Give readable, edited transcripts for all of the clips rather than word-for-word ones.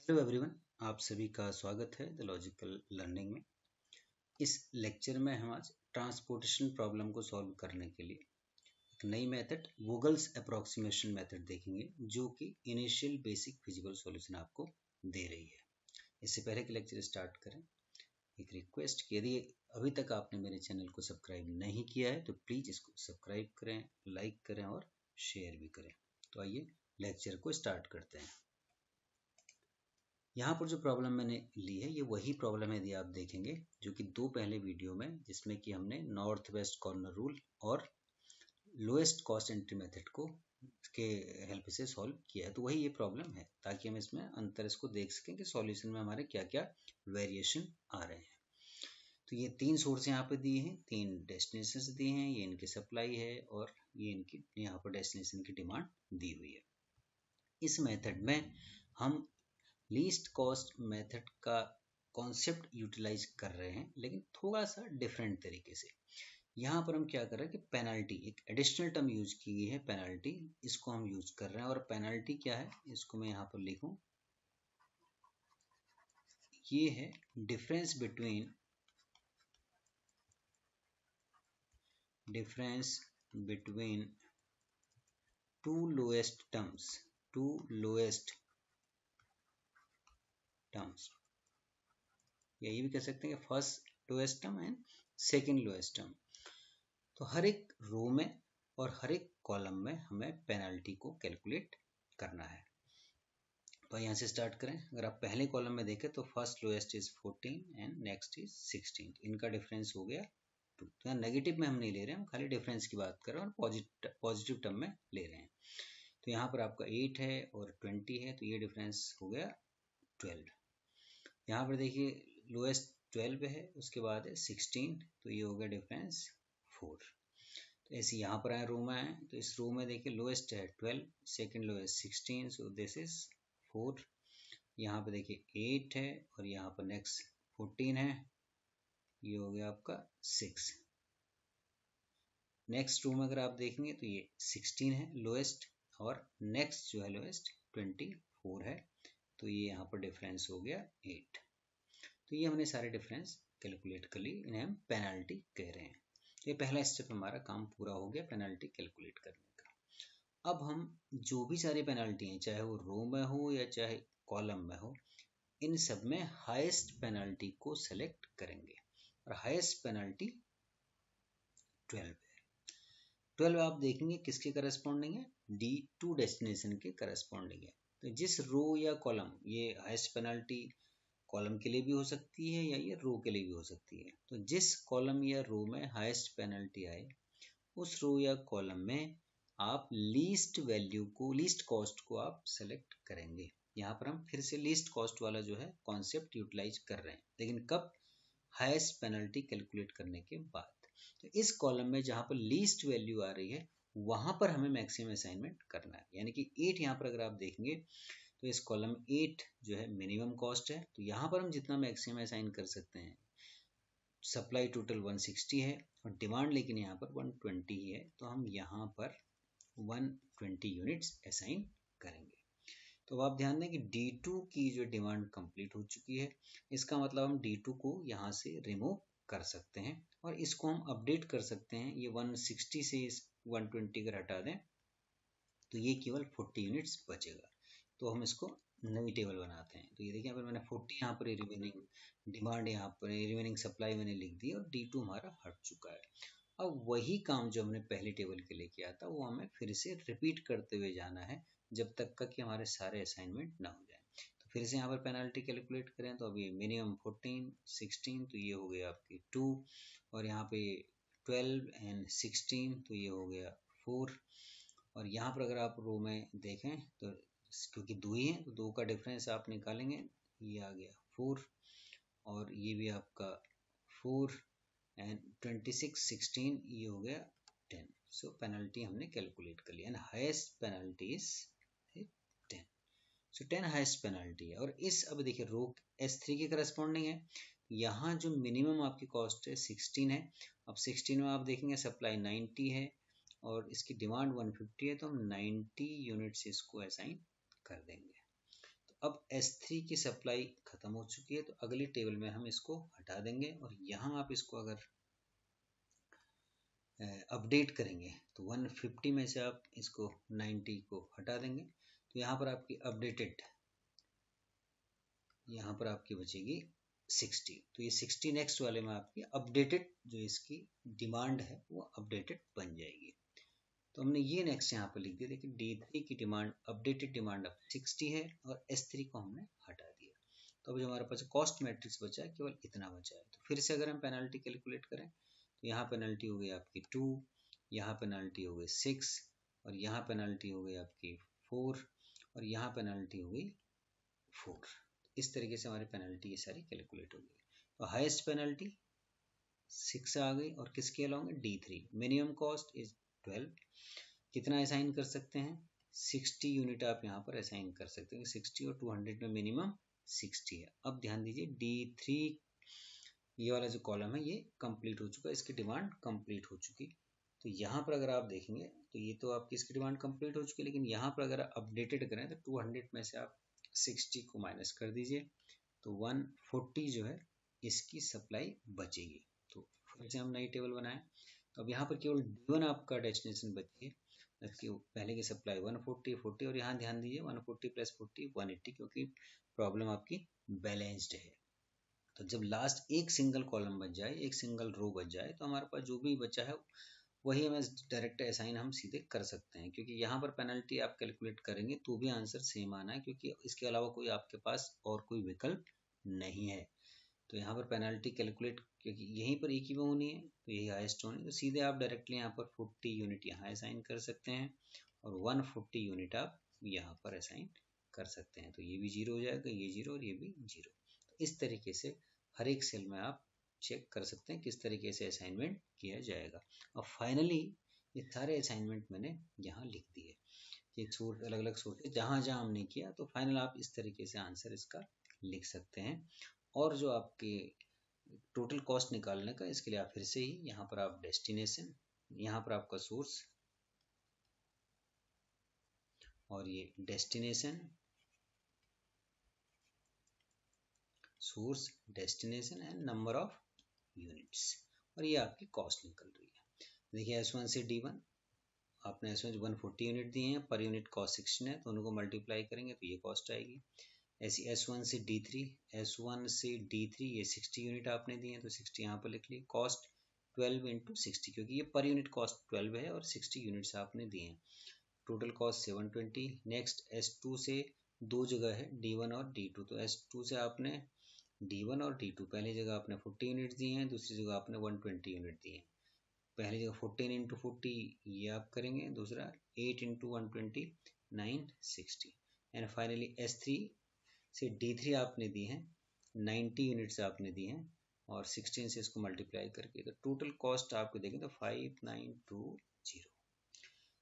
Hello everyone, आप सभी का स्वागत है द लॉजिकल लर्निंग में। इस लेक्चर में हम आज ट्रांसपोर्टेशन प्रॉब्लम को सॉल्व करने के लिए एक नई मेथड वोगल्स अप्रोक्सीमेशन मेथड देखेंगे, जो कि इनिशियल बेसिक फिजिकल सॉल्यूशन आपको दे रही है। इससे पहले कि लेक्चर स्टार्ट करें, एक रिक्वेस्ट कि यदि अभी तक आपने मेरे चैनल को सब्सक्राइब नहीं किया है तो प्लीज़ इसको सब्सक्राइब करें, लाइक करें और शेयर भी करें। तो आइए लेक्चर को स्टार्ट करते हैं। यहाँ पर जो प्रॉब्लम मैंने ली है ये वही प्रॉब्लम है, यदि आप देखेंगे, जो कि दो पहले वीडियो में, जिसमें कि हमने नॉर्थ वेस्ट कॉर्नर रूल और लोएस्ट कॉस्ट एंट्री मेथड को के हेल्प से सॉल्व किया है। तो वही ये प्रॉब्लम है, ताकि हम इसमें अंतर इसको देख सकें कि सॉल्यूशन में हमारे क्या क्या वेरिएशन आ रहे हैं। तो ये तीन सोर्स यहाँ पे दिए हैं, तीन डेस्टिनेशन दिए हैं, ये इनकी सप्लाई है और ये इनकी यहाँ पर डेस्टिनेशन की डिमांड दी हुई है। इस मेथड में हम लीस्ट कॉस्ट मेथड का कॉन्सेप्ट यूटिलाइज कर रहे हैं, लेकिन थोड़ा सा डिफरेंट तरीके से। यहाँ पर हम क्या कर रहे हैं कि पेनल्टी, एक एडिशनल टर्म यूज की गई है पेनल्टी, इसको हम यूज कर रहे हैं। और पेनल्टी क्या है, इसको मैं यहाँ पर लिखूं, ये है difference between two lowest terms, या ये भी कह सकते हैं कि first lowest term and second lowest term. तो हर एक रो में और हर एक कॉलम में हमें पेनल्टी को कैलकुलेट करना है। तो यहाँ से स्टार्ट करें। अगर आप पहले कॉलम में देखें तो first lowest is 14 and next is 16, इनका डिफरेंस हो गया 2। तो यहाँ नेगेटिव में हम नहीं ले रहे हैं, हम खाली डिफरेंस की बात कर रहे हैं और पॉजिटिव टर्म में ले रहे हैं। तो यहाँ पर आपका 8 है और 20 है, तो ये डिफरेंस हो गया 12। यहाँ पर देखिए लोएस्ट 12 है, उसके बाद है 16, तो ये हो गया डिफरेंस 4। तो ऐसे यहाँ पर आए रो में आए, तो इस रो में देखिए लोएस्ट है 12, second lowest 16, so this is 4। यहाँ पे देखिए 8 है और यहाँ पर नेक्स्ट 14 है, ये हो गया आपका 6। नेक्स्ट रो में अगर आप देखेंगे तो ये 16 है लोएस्ट, और नेक्स्ट जो है लोएस्ट 24 है, तो ये यहाँ पर डिफरेंस हो गया 8। तो ये हमने सारे डिफरेंस कैलकुलेट कर ली, इन्हें हम पेनल्टी कह रहे हैं। ये पहला स्टेप हमारा काम पूरा हो गया पेनल्टी कैलकुलेट करने का। अब हम जो भी सारी पेनल्टी हैं, चाहे वो रो में हो या चाहे कॉलम में हो, इन सब में हाईएस्ट पेनल्टी को सेलेक्ट करेंगे, और हाईएस्ट पेनल्टी 12 है। 12 आप देखेंगे किसके करस्पॉन्डिंग है, D2 डेस्टिनेशन के करस्पॉन्डिंग है। तो जिस रो या कॉलम, ये हाईएस्ट पेनल्टी कॉलम के लिए भी हो सकती है या ये रो के लिए भी हो सकती है। तो जिस कॉलम या रो में हाईएस्ट पेनल्टी आए, उस रो या कॉलम में आप लीस्ट कॉस्ट को आप सेलेक्ट करेंगे। यहाँ पर हम फिर से लीस्ट कॉस्ट वाला जो है कॉन्सेप्ट यूटिलाइज कर रहे हैं, लेकिन कब, हाईएस्ट पेनल्टी कैलकुलेट करने के बाद। तो इस कॉलम में जहाँ पर लीस्ट वैल्यू आ रही है, वहां पर हमें मैक्सिमम असाइनमेंट करना है। यानी कि 8 यहाँ पर अगर आप देखेंगे तो इस कॉलम 8 जो है मिनिमम कॉस्ट है, तो यहाँ पर हम जितना मैक्सिमम असाइन कर सकते हैं, सप्लाई टोटल 160 है और डिमांड लेकिन यहाँ पर 120 ही है, तो हम यहाँ पर 120 यूनिट्स असाइन करेंगे। तो आप ध्यान दें कि D2 की जो डिमांड कंप्लीट हो चुकी है, इसका मतलब हम D2 को यहाँ से रिमूव कर सकते हैं और इसको हम अपडेट कर सकते हैं। ये 160 से इस 120 अगर हटा दें तो ये केवल 40 यूनिट्स बचेगा। तो हम इसको नई टेबल बनाते हैं। तो ये देखिए यहाँ पर मैंने 40 यहाँ पर रिमेनिंग डिमांड, यहाँ पर रिमेनिंग सप्लाई मैंने लिख दी और D2 हमारा हट चुका है। अब वही काम जो हमने पहली टेबल के लिए किया था, वो हमें फिर से रिपीट करते हुए जाना है, जब तक का कि हमारे सारे असाइनमेंट ना हो जाए। तो फिर से यहाँ पर पेनल्टी कैलकुलेट करें, तो अभी मिनिमम 14, 16, तो ये हो गया आपकी 2, और यहाँ पे 12 एंड 16, तो ये हो गया 4। और यहाँ पर अगर आप रो में देखें तो क्योंकि 2 ही है, तो 2 का डिफरेंस आप निकालेंगे, ये आ गया 4, और ये भी आपका 4 एंड 26, 16, ये हो गया 10। सो पेनल्टी हमने कैलकुलेट कर लिया, and highest penalty is 10। So 10 highest penalty है। और इस, अब देखिए रो S3 के करस्पॉन्डिंग है, यहाँ जो मिनिमम आपकी कॉस्ट है 16 है। अब 16 में आप देखेंगे सप्लाई 90 है और इसकी डिमांड 150 है, तो हम 90 यूनिट्स इसको असाइन कर देंगे। तो अब S3 की सप्लाई खत्म हो चुकी है, तो अगली टेबल में हम इसको हटा देंगे और यहाँ आप इसको अगर अपडेट करेंगे तो 150 में से आप इसको 90 को हटा देंगे, तो यहाँ पर आपकी अपडेटेड, यहाँ पर आपकी बचेगी 60। तो ये 60 नेक्स्ट वाले में आपकी अपडेटेड जो इसकी डिमांड है वो अपडेटेड बन जाएगी। तो हमने ये नेक्स्ट यहाँ पर लिख दिया। देखिए D3 की डिमांड, अपडेटेड डिमांड अब 60 है और S3 को हमने हटा दिया। तो अब जो हमारे पास कॉस्ट मैट्रिक्स बचा है केवल इतना बचा है। तो फिर से अगर हम पेनल्टी कैलकुलेट करें तो यहाँ पेनल्टी हो गई आपकी 2, यहाँ पेनल्टी हो गई 6 और यहाँ पेनल्टी हो गई आपकी 4 और यहाँ पेनल्टी हो गई 4। इस तरीके से हमारी पेनल्टी ये सारी कैलकुलेट हो गई। तो हाईएस्ट पेनल्टी 6 आ गई और किसके अलॉन्ग है? D3। Minimum cost is 12। कितना असाइन कर सकते हैं? 60 यूनिट आप यहाँ पर असाइन कर सकते हैं। 60 और 200 में मिनिमम 60 है। अब ध्यान दीजिए D3 ये वाला जो कॉलम है ये कंप्लीट हो चुका है, इसकी डिमांड कंप्लीट हो चुकी। तो यहाँ पर अगर आप देखेंगे तो ये तो आपकी इसकी डिमांड कंप्लीट हो चुकी है, लेकिन यहाँ पर अगर अपडेटेड करें तो 200 में से आप 60 को माइनस कर दीजिए तो 140 जो है इसकी सप्लाई बचेगी। तो फिर से हम नई टेबल बनाएं। तो अब यहाँ पर केवल D1 आपका डेस्टिनेशन बची है, जबकि पहले की सप्लाई 140, 40 और यहाँ ध्यान दीजिए 140 प्लस 40 180, क्योंकि प्रॉब्लम आपकी बैलेंस्ड है। तो जब लास्ट एक सिंगल कॉलम बच जाए, एक सिंगल रो बच जाए, तो हमारे पास जो भी बचा है वही हमें डायरेक्ट असाइन हम सीधे कर सकते हैं, क्योंकि यहाँ पर पेनल्टी आप कैलकुलेट करेंगे तो भी आंसर सेम आना है, क्योंकि इसके अलावा कोई आपके पास और कोई विकल्प नहीं है। तो यहाँ पर पेनल्टी कैलकुलेट, क्योंकि यहीं पर एक ही वो होनी है तो यही हाईएस्ट होनी है, तो सीधे आप डायरेक्टली यहाँ पर 40 यूनिट यहाँ असाइन कर सकते हैं और 140 यूनिट आप यहाँ पर असाइन कर सकते हैं। तो ये भी 0 हो जाएगा, ये 0 और ये भी 0। इस तरीके से हर एक सेल में आप चेक कर सकते हैं किस तरीके से असाइनमेंट किया जाएगा। और फाइनली ये सारे असाइनमेंट मैंने यहाँ लिख दिए, ये सोर्स अलग अलग सोर्स जहाँ जहाँ हमने किया, तो फाइनल आप इस तरीके से आंसर इसका लिख सकते हैं। और जो आपके टोटल कॉस्ट निकालने का, इसके लिए आप फिर से ही यहाँ पर आप डेस्टिनेशन, यहाँ पर आपका सोर्स और ये destination, source, destination and number of units, और ये आपकी कॉस्ट निकल रही है। देखिए S1 से D1 आपने S1 140 यूनिट दिए हैं, पर यूनिट कॉस्ट 16 है, तो उनको मल्टीप्लाई करेंगे तो ये कॉस्ट आएगी। ऐसी S1 से D3, S1 से D3 ये 60 यूनिट आपने दिए हैं तो 60 यहाँ पर लिख ली। कॉस्ट 12 इंटू 60, क्योंकि ये पर यूनिट कॉस्ट 12 है और 60 यूनिट्स आपने दिए हैं। Total cost 720। नेक्स्ट S2 से दो जगह है D1 और D2, तो S2 से आपने D1 और D2 पहली जगह आपने 40 यूनिट दिए हैं, दूसरी जगह आपने 120 यूनिट दिए हैं। पहली जगह 14 इंटू 40 ये आप करेंगे, दूसरा 8 इंटू 120 960 एंड फाइनली S3 से D3 आपने दी हैं 90 यूनिट्स आपने दी हैं और 16 से इसको मल्टीप्लाई करके तो टोटल कॉस्ट आपको देखें तो 5920।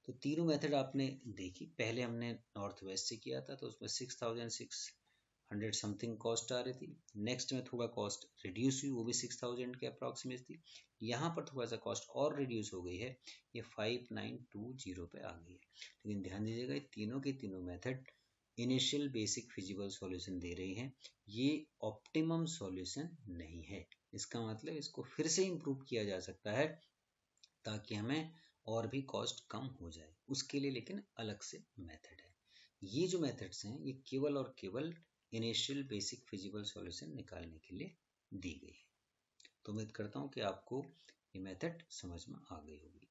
तो तीनों मेथड आपने देखी। पहले हमने नॉर्थ वेस्ट से किया था तो उसमें 6600 समथिंग कॉस्ट आ रही थी। नेक्स्ट में थोड़ा कॉस्ट रिड्यूस हुई, वो भी 6000 के अप्रॉक्सीमेट थी। यहाँ पर थोड़ा सा कॉस्ट और रिड्यूस हो गई है, ये 5920 पे आ गई है। लेकिन ध्यान दीजिएगा ये तीनों के तीनों method initial basic feasible solution दे रही है, ये ऑप्टिमम सॉल्यूशन नहीं है। इसका मतलब इसको फिर से इम्प्रूव किया जा सकता है ताकि हमें और भी कॉस्ट कम हो जाए, उसके लिए लेकिन अलग से मेथड है। ये जो मेथड्स हैं ये केवल और केवल इनिशियल बेसिक फिजिबल सॉल्यूशन निकालने के लिए दी गई है। तो उम्मीद करता हूँ कि आपको ये मेथड समझ में आ गई होगी।